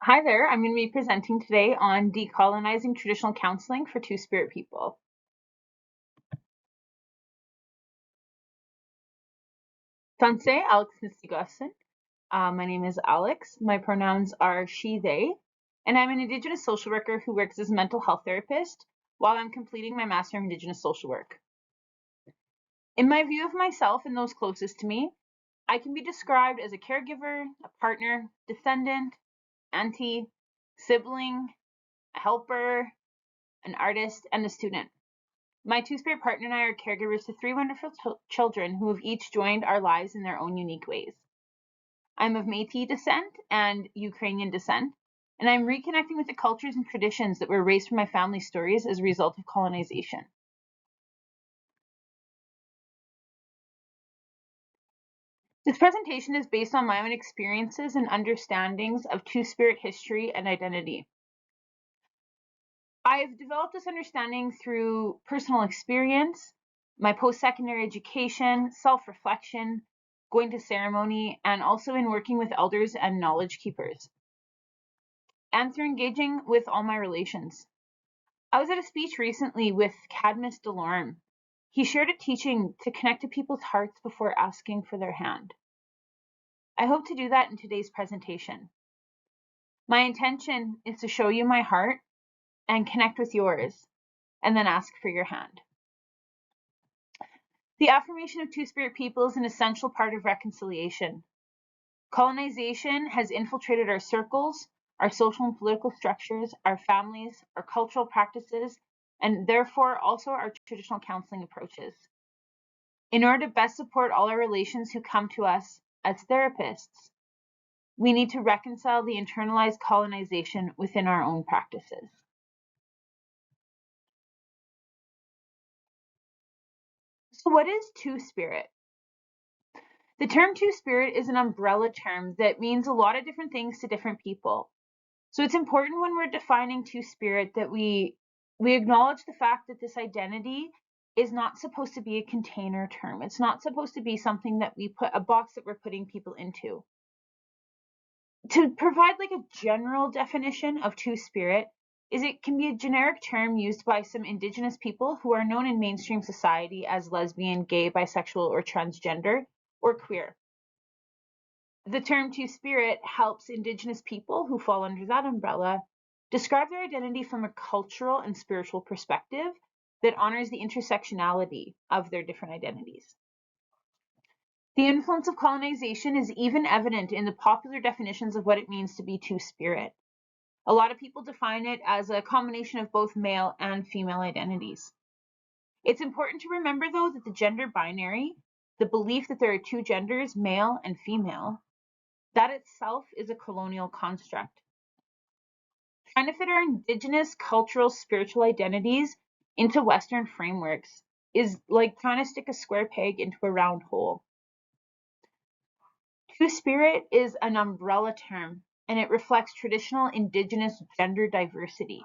Hi there, I'm going to be presenting today on decolonizing traditional counseling for Two-Spirit people. Sanse Alex Nistigosen. My name is Alex. My pronouns are she, they, and I'm an Indigenous social worker who works as a mental health therapist while I'm completing my Master of Indigenous Social Work. In my view of myself and those closest to me, I can be described as a caregiver, a partner, descendant, auntie, sibling, a helper, an artist, and a student. My Two-Spirit partner and I are caregivers to three wonderful children who have each joined our lives in their own unique ways. I'm of Métis descent and Ukrainian descent, and I'm reconnecting with the cultures and traditions that were erased from my family stories as a result of colonization. This presentation is based on my own experiences and understandings of Two-Spirit history and identity. I've developed this understanding through personal experience, my post-secondary education, self-reflection, going to ceremony, and also in working with elders and knowledge keepers, and through engaging with all my relations. I was at a speech recently with Cadmus Delorme. He shared a teaching to connect to people's hearts before asking for their hand. I hope to do that in today's presentation. My intention is to show you my heart and connect with yours, and then ask for your hand. The affirmation of Two-Spirit people is an essential part of reconciliation. Colonization has infiltrated our circles, our social and political structures, our families, our cultural practices, and therefore also our traditional counseling approaches. In order to best support all our relations who come to us as therapists, we need to reconcile the internalized colonization within our own practices. So what is Two-Spirit? The term Two-Spirit is an umbrella term that means a lot of different things to different people. So it's important when we're defining Two-Spirit that we acknowledge the fact that this identity is not supposed to be a container term. It's not supposed to be something that we put a box that we're putting people into. To provide like a general definition of Two-Spirit is it can be a generic term used by some Indigenous people who are known in mainstream society as lesbian, gay, bisexual, or transgender, or queer. The term Two-Spirit helps Indigenous people who fall under that umbrella describe their identity from a cultural and spiritual perspective that honors the intersectionality of their different identities. The influence of colonization is even evident in the popular definitions of what it means to be Two-Spirit. A lot of people define it as a combination of both male and female identities. It's important to remember, though, that the gender binary, the belief that there are two genders, male and female, that itself is a colonial construct. Trying to fit our Indigenous cultural spiritual identities into Western frameworks is like trying to stick a square peg into a round hole. Two-Spirit is an umbrella term, and it reflects traditional Indigenous gender diversity.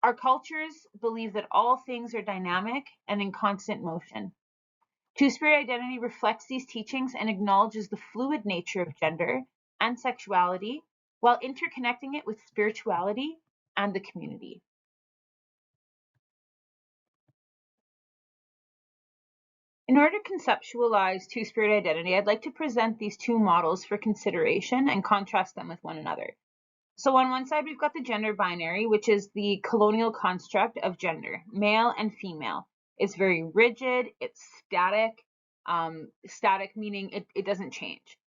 Our cultures believe that all things are dynamic and in constant motion. Two-Spirit identity reflects these teachings and acknowledges the fluid nature of gender and sexuality while interconnecting it with spirituality and the community. In order to conceptualize Two-Spirit identity, I'd like to present these two models for consideration and contrast them with one another. So on one side, we've got the gender binary, which is the colonial construct of gender, male and female. It's very rigid, it's static, static meaning it doesn't change.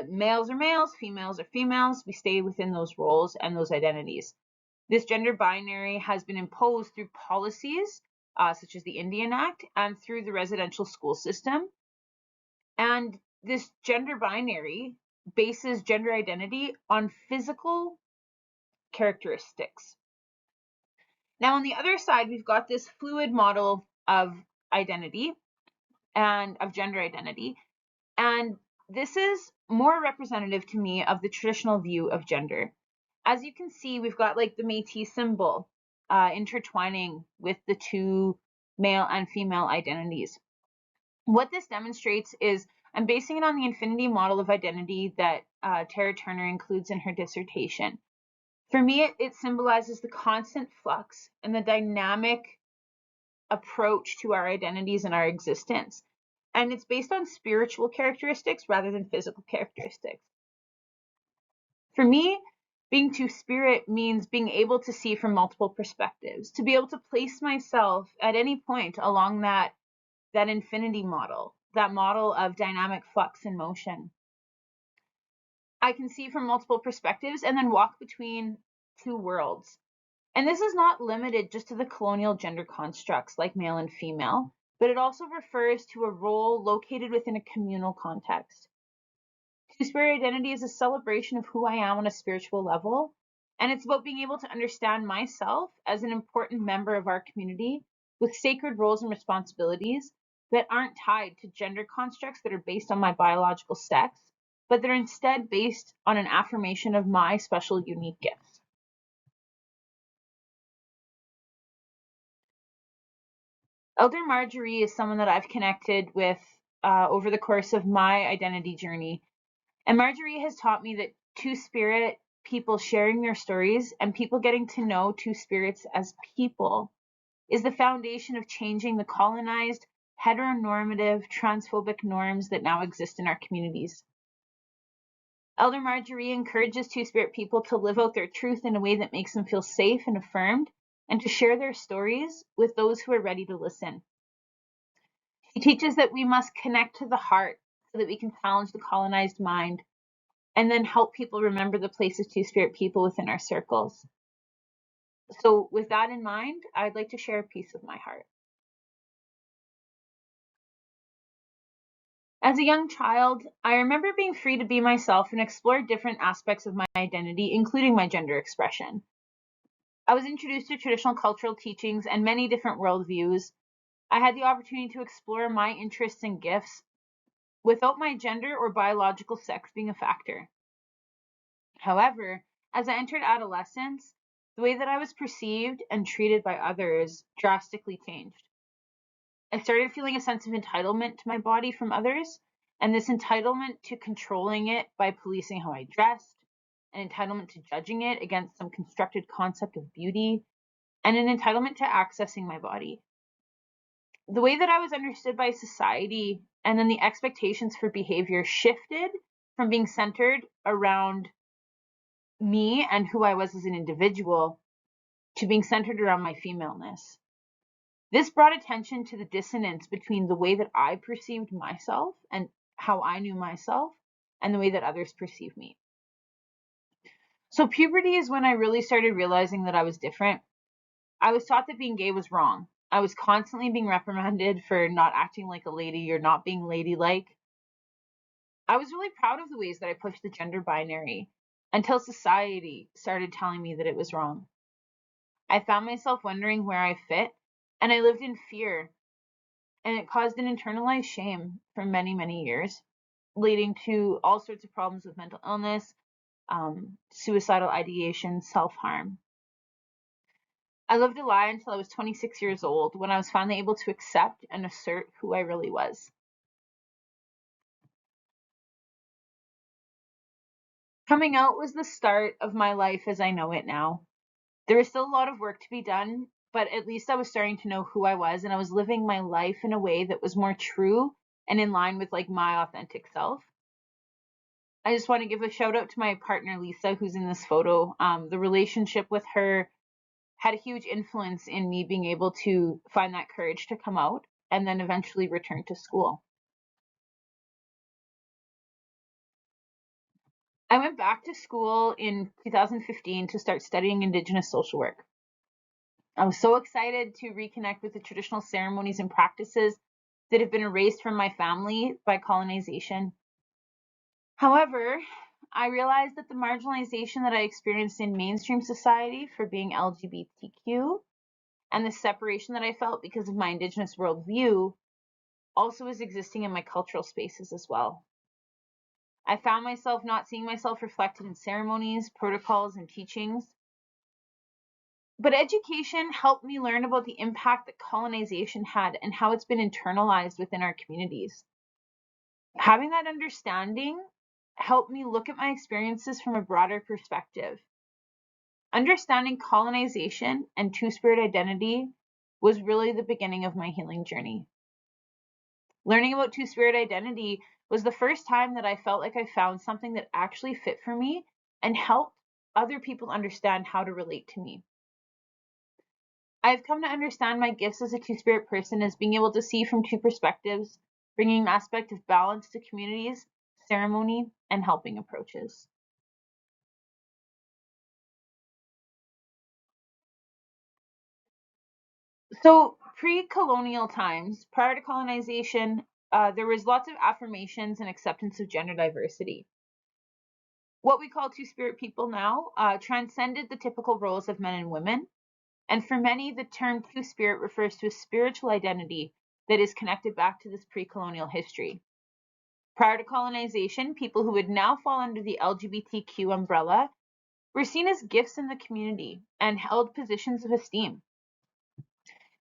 Males are males, females are females. We stay within those roles and those identities. This gender binary has been imposed through policies such as the Indian Act and through the residential school system. And this gender binary bases gender identity on physical characteristics. Now, on the other side, we've got this fluid model of identity and of gender identity. And this is more representative to me of the traditional view of gender. As you can see, we've got like the Métis symbol intertwining with the two male and female identities. What this demonstrates is I'm basing it on the infinity model of identity that Tara Turner includes in her dissertation. For me, it symbolizes the constant flux and the dynamic approach to our identities and our existence. And it's based on spiritual characteristics rather than physical characteristics. For me, being two-spirit means being able to see from multiple perspectives, to be able to place myself at any point along that infinity model, that model of dynamic flux and motion. I can see from multiple perspectives and then walk between two worlds. And this is not limited just to the colonial gender constructs like male and female, but it also refers to a role located within a communal context. Two-spirit identity is a celebration of who I am on a spiritual level, and it's about being able to understand myself as an important member of our community with sacred roles and responsibilities that aren't tied to gender constructs that are based on my biological sex, but they're instead based on an affirmation of my special, unique gifts. Elder Marjorie is someone that I've connected with over the course of my identity journey. And Marjorie has taught me that two-spirit people sharing their stories and people getting to know two spirits as people is the foundation of changing the colonized, heteronormative, transphobic norms that now exist in our communities. Elder Marjorie encourages two-spirit people to live out their truth in a way that makes them feel safe and affirmed, and to share their stories with those who are ready to listen. She teaches that we must connect to the heart so that we can challenge the colonized mind, and then help people remember the place of two-spirit people within our circles. So with that in mind, I'd like to share a piece of my heart. As a young child, I remember being free to be myself and explore different aspects of my identity, including my gender expression. I was introduced to traditional cultural teachings and many different worldviews. I had the opportunity to explore my interests and gifts without my gender or biological sex being a factor. However, as I entered adolescence, the way that I was perceived and treated by others drastically changed. I started feeling a sense of entitlement to my body from others, and this entitlement to controlling it by policing how I dressed, an entitlement to judging it against some constructed concept of beauty, and an entitlement to accessing my body. The way that I was understood by society and then the expectations for behavior shifted from being centered around me and who I was as an individual to being centered around my femaleness. This brought attention to the dissonance between the way that I perceived myself and how I knew myself and the way that others perceive me. So puberty is when I really started realizing that I was different. I was taught that being gay was wrong. I was constantly being reprimanded for not acting like a lady or not being ladylike. I was really proud of the ways that I pushed the gender binary until society started telling me that it was wrong. I found myself wondering where I fit, and I lived in fear, and it caused an internalized shame for many, many years, leading to all sorts of problems with mental illness, suicidal ideation, self-harm. I lived a lie until I was 26 years old, when I was finally able to accept and assert who I really was. Coming out was the start of my life as I know it now. There was still a lot of work to be done, but at least I was starting to know who I was, and I was living my life in a way that was more true and in line with like my authentic self. I just want to give a shout out to my partner Lisa, who's in this photo. The relationship with her had a huge influence in me being able to find that courage to come out and then eventually return to school. I went back to school in 2015 to start studying Indigenous social work. I was so excited to reconnect with the traditional ceremonies and practices that have been erased from my family by colonization. However, I realized that the marginalization that I experienced in mainstream society for being LGBTQ and the separation that I felt because of my Indigenous worldview also is existing in my cultural spaces as well. I found myself not seeing myself reflected in ceremonies, protocols, and teachings. But education helped me learn about the impact that colonization had and how it's been internalized within our communities. Having that understanding helped me look at my experiences from a broader perspective. Understanding colonization and two-spirit identity was really the beginning of my healing journey. Learning about two-spirit identity was the first time that I felt like I found something that actually fit for me and helped other people understand how to relate to me. I've come to understand my gifts as a two-spirit person as being able to see from two perspectives, bringing an aspect of balance to communities, ceremony, and helping approaches. So, pre-colonial times, prior to colonization, there was lots of affirmations and acceptance of gender diversity. What we call two-spirit people now transcended the typical roles of men and women. And for many, the term two-spirit refers to a spiritual identity that is connected back to this pre-colonial history. Prior to colonization, people who would now fall under the LGBTQ umbrella were seen as gifts in the community and held positions of esteem.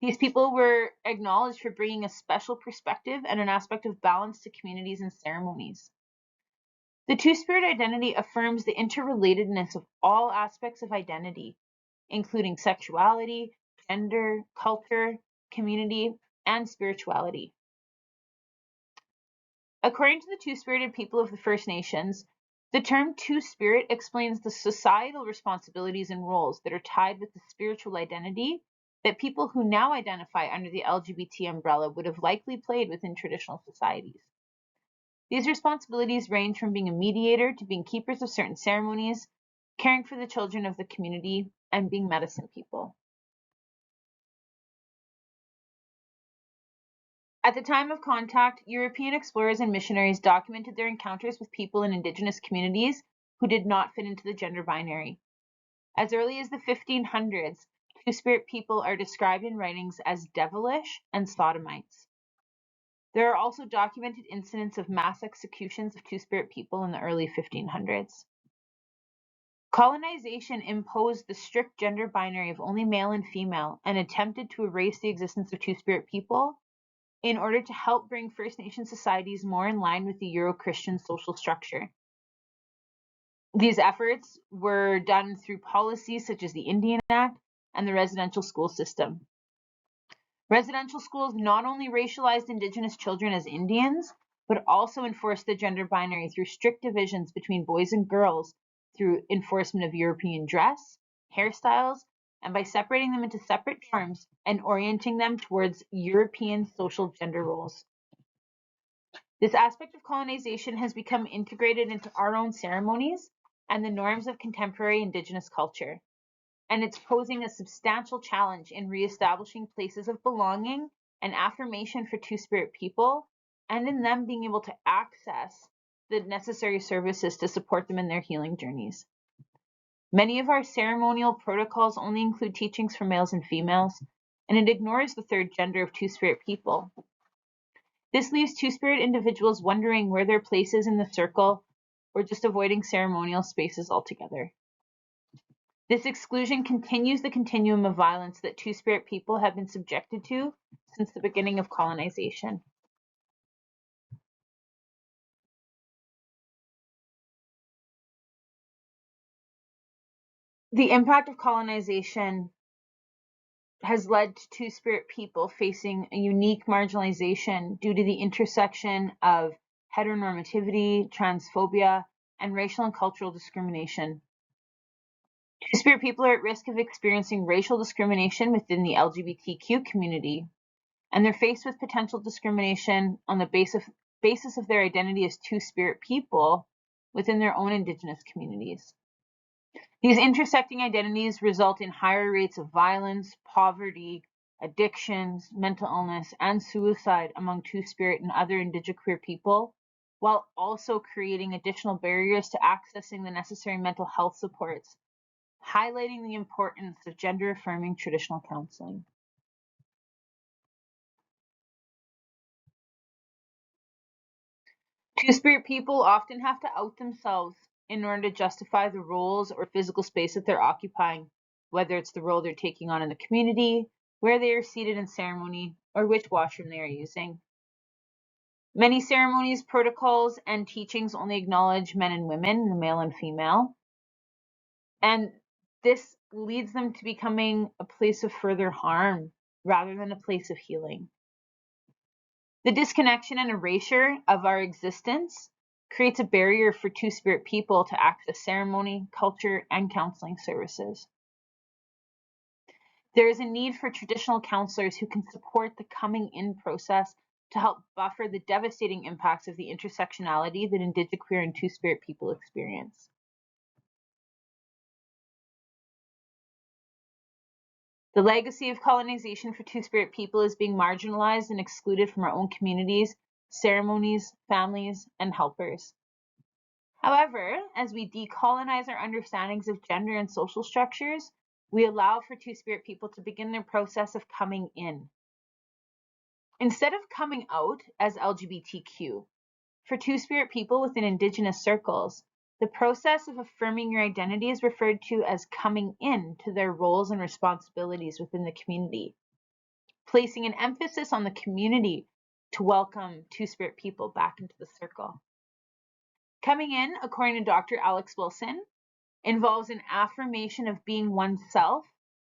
These people were acknowledged for bringing a special perspective and an aspect of balance to communities and ceremonies. The two-spirit identity affirms the interrelatedness of all aspects of identity, including sexuality, gender, culture, community, and spirituality. According to the two-spirited people of the First Nations, the term two-spirit explains the societal responsibilities and roles that are tied with the spiritual identity that people who now identify under the LGBT umbrella would have likely played within traditional societies. These responsibilities range from being a mediator to being keepers of certain ceremonies, caring for the children of the community, and being medicine people. At the time of contact, European explorers and missionaries documented their encounters with people in Indigenous communities who did not fit into the gender binary. As early as the 1500s, two-spirit people are described in writings as devilish and sodomites. There are also documented incidents of mass executions of two-spirit people in the early 1500s. Colonization imposed the strict gender binary of only male and female and attempted to erase the existence of two-spirit people in order to help bring First Nation societies more in line with the Euro-Christian social structure. These efforts were done through policies such as the Indian Act and the residential school system. Residential schools not only racialized Indigenous children as Indians, but also enforced the gender binary through strict divisions between boys and girls through enforcement of European dress, hairstyles, and by separating them into separate dorms and orienting them towards European social gender roles. This aspect of colonization has become integrated into our own ceremonies and the norms of contemporary Indigenous culture, and it's posing a substantial challenge in reestablishing places of belonging and affirmation for two-spirit people, and in them being able to access the necessary services to support them in their healing journeys. Many of our ceremonial protocols only include teachings for males and females, and it ignores the third gender of two-spirit people. This leaves two-spirit individuals wondering where their place is in the circle or just avoiding ceremonial spaces altogether. This exclusion continues the continuum of violence that two-spirit people have been subjected to since the beginning of colonization. The impact of colonization has led to two-spirit people facing a unique marginalization due to the intersection of heteronormativity, transphobia, and racial and cultural discrimination. Two-spirit people are at risk of experiencing racial discrimination within the LGBTQ community, and they're faced with potential discrimination on the basis of their identity as two-spirit people within their own Indigenous communities. These intersecting identities result in higher rates of violence, poverty, addictions, mental illness, and suicide among two-spirit and other indigenous people, while also creating additional barriers to accessing the necessary mental health supports, highlighting the importance of gender-affirming traditional counselling. Two-spirit people often have to out themselves in order to justify the roles or physical space that they're occupying, whether it's the role they're taking on in the community, where they are seated in ceremony, or which washroom they are using. Many ceremonies, protocols, and teachings only acknowledge men and women, the male and female, and this leads them to becoming a place of further harm rather than a place of healing. The disconnection and erasure of our existence creates a barrier for Two-Spirit people to access ceremony, culture, and counseling services. There is a need for traditional counselors who can support the coming in process to help buffer the devastating impacts of the intersectionality that Indigenous, queer, and Two-Spirit people experience. The legacy of colonization for Two-Spirit people is being marginalized and excluded from our own communities, ceremonies, families, and helpers. However, as we decolonize our understandings of gender and social structures, we allow for Two-Spirit people to begin their process of coming in. Instead of coming out as LGBTQ, for Two-Spirit people within Indigenous circles, the process of affirming your identity is referred to as coming in to their roles and responsibilities within the community, placing an emphasis on the community to welcome Two-Spirit people back into the circle. Coming in, according to Dr. Alex Wilson, involves an affirmation of being oneself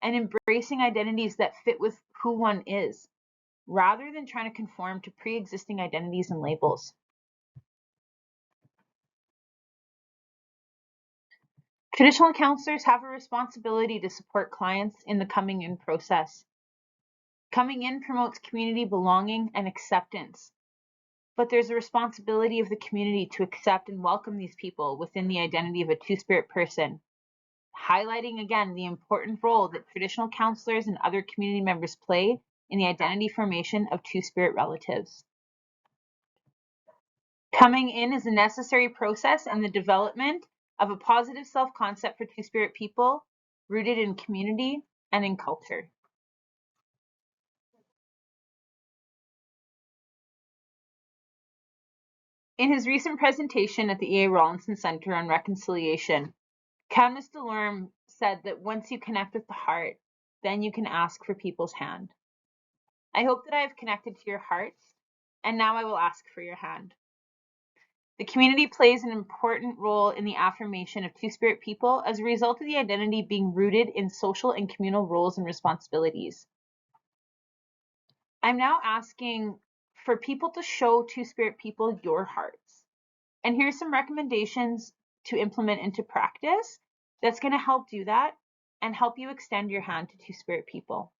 and embracing identities that fit with who one is, rather than trying to conform to pre-existing identities and labels. Traditional counselors have a responsibility to support clients in the coming in process. Coming in promotes community belonging and acceptance, but there's a responsibility of the community to accept and welcome these people within the identity of a Two-Spirit person, highlighting again the important role that traditional counselors and other community members play in the identity formation of Two-Spirit relatives. Coming in is a necessary process and the development of a positive self-concept for Two-Spirit people rooted in community and in culture. In his recent presentation at the E.A. Rawlinson Center on Reconciliation, Countess Delorme said that once you connect with the heart, then you can ask for people's hand. I hope that I have connected to your hearts, and now I will ask for your hand. The community plays an important role in the affirmation of Two-Spirit people as a result of the identity being rooted in social and communal roles and responsibilities. I'm now asking for people to show Two-Spirit people your hearts. And here's some recommendations to implement into practice that's going to help do that and help you extend your hand to Two-Spirit people.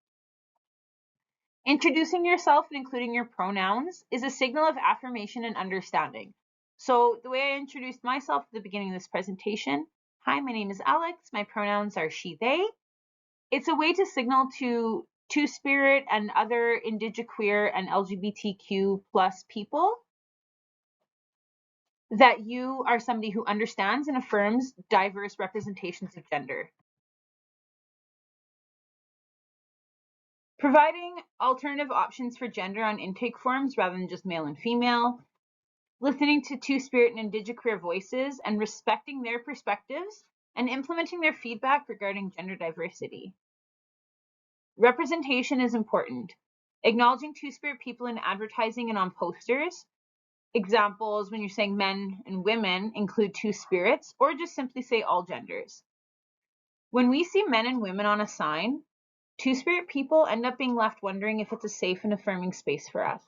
Introducing yourself and including your pronouns is a signal of affirmation and understanding. So the way I introduced myself at the beginning of this presentation, hi, my name is Alex, my pronouns are she, they. It's a way to signal to Two-Spirit and other Indigenous, queer, and LGBTQ plus people that you are somebody who understands and affirms diverse representations of gender. Providing alternative options for gender on intake forms rather than just male and female, listening to Two-Spirit and Indigenous queer voices and respecting their perspectives and implementing their feedback regarding gender diversity. Representation is important. Acknowledging Two-Spirit people in advertising and on posters. Examples when you're saying men and women include two spirits, or just simply say all genders. When we see men and women on a sign, Two-Spirit people end up being left wondering if it's a safe and affirming space for us.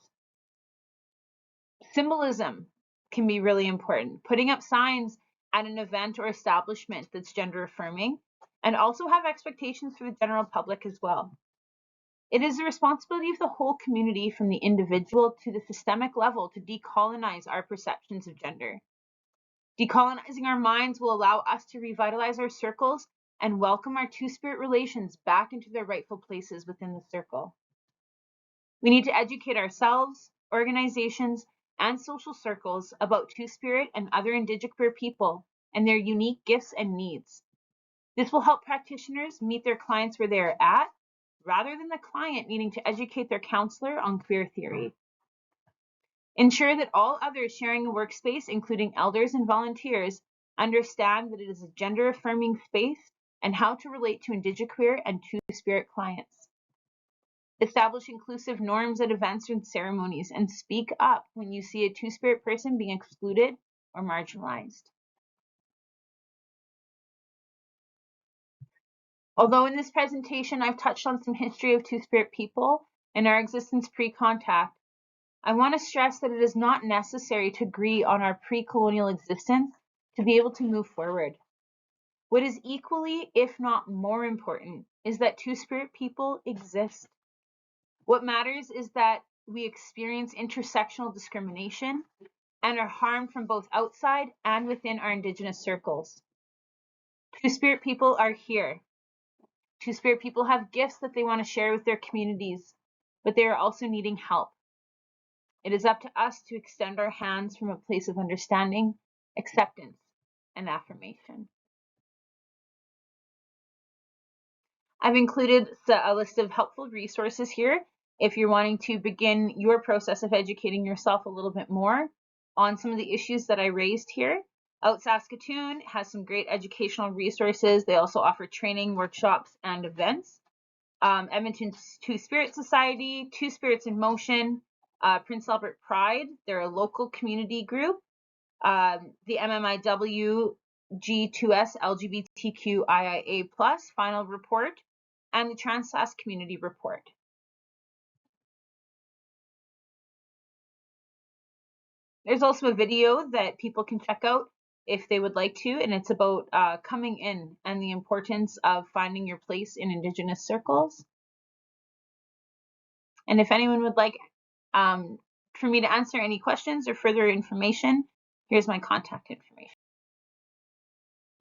Symbolism can be really important. Putting up signs at an event or establishment that's gender affirming, and also have expectations for the general public as well. It is the responsibility of the whole community, from the individual to the systemic level, to decolonize our perceptions of gender. Decolonizing our minds will allow us to revitalize our circles and welcome our Two-Spirit relations back into their rightful places within the circle. We need to educate ourselves, organizations, and social circles about Two-Spirit and other Indigenous queer people and their unique gifts and needs. This will help practitioners meet their clients where they are at, rather than the client needing to educate their counselor on queer theory. Ensure that all others sharing a workspace, including elders and volunteers, understand that it is a gender-affirming space and how to relate to Indigenous queer and Two-Spirit clients. Establish inclusive norms at events and ceremonies, and speak up when you see a Two-Spirit person being excluded or marginalized. Although in this presentation I've touched on some history of Two-Spirit people and our existence pre-contact, I want to stress that it is not necessary to agree on our pre-colonial existence to be able to move forward. What is equally, if not more important, is that Two-Spirit people exist. What matters is that we experience intersectional discrimination and are harmed from both outside and within our Indigenous circles. Two-Spirit people are here. Two-Spirit people have gifts that they want to share with their communities, but they are also needing help. It is up to us to extend our hands from a place of understanding, acceptance, and affirmation. I've included a list of helpful resources here if you're wanting to begin your process of educating yourself a little bit more on some of the issues that I raised here. Out Saskatoon has some great educational resources. They also offer training, workshops, and events. Edmonton's Two-Spirit Society, Two Spirits in Motion, Prince Albert Pride, they're a local community group. The MMIW G2S LGBTQIA+ final report, and the Trans-Sask Community Report. There's also a video that people can check out if they would like to, and it's about coming in and the importance of finding your place in Indigenous circles. And if anyone would like for me to answer any questions or further information, here's my contact information.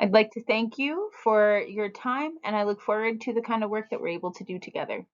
I'd like to thank you for your time, and I look forward to the kind of work that we're able to do together.